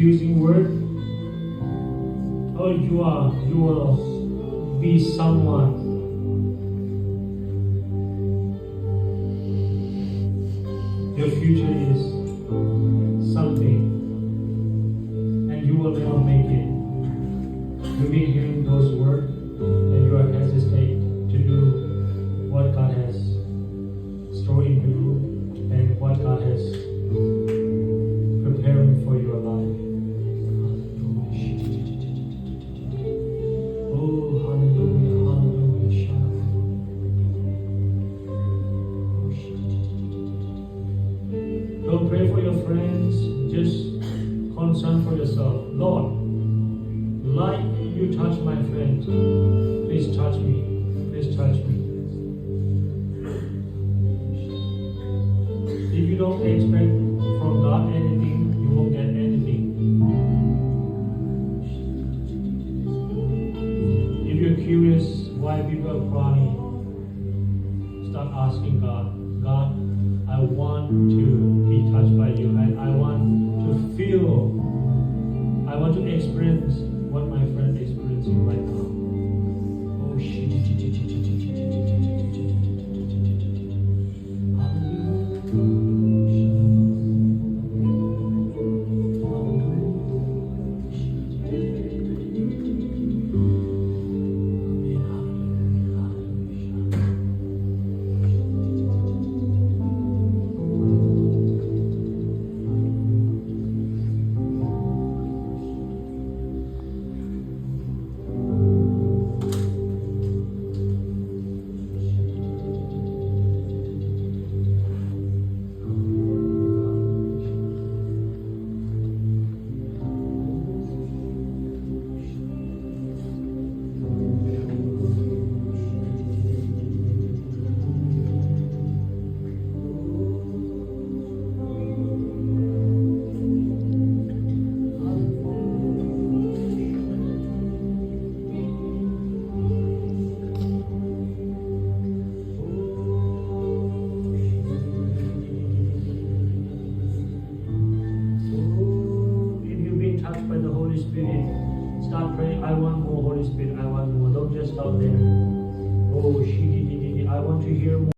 confusing word. Oh, you will be someone. Your future is something, and you will never make it. You've been hearing those words, and you are hesitate to do what God has stored in you, and what God has preparing for your life. Oh, hallelujah, hallelujah. Don't pray for your friends, just concern for yourself. Lord, like you touch my friend, please touch me, please touch me. If you don't expect from God anything, you won't get anything. If you're curious why people are crying, start asking God, God, I want to be touched by you, and I want to feel, I want to experience what my friend is experiencing right now. Oh, shit. By the Holy Spirit, start praying. I want more Holy Spirit. I want more. Don't just stop there. Oh, I want to hear more.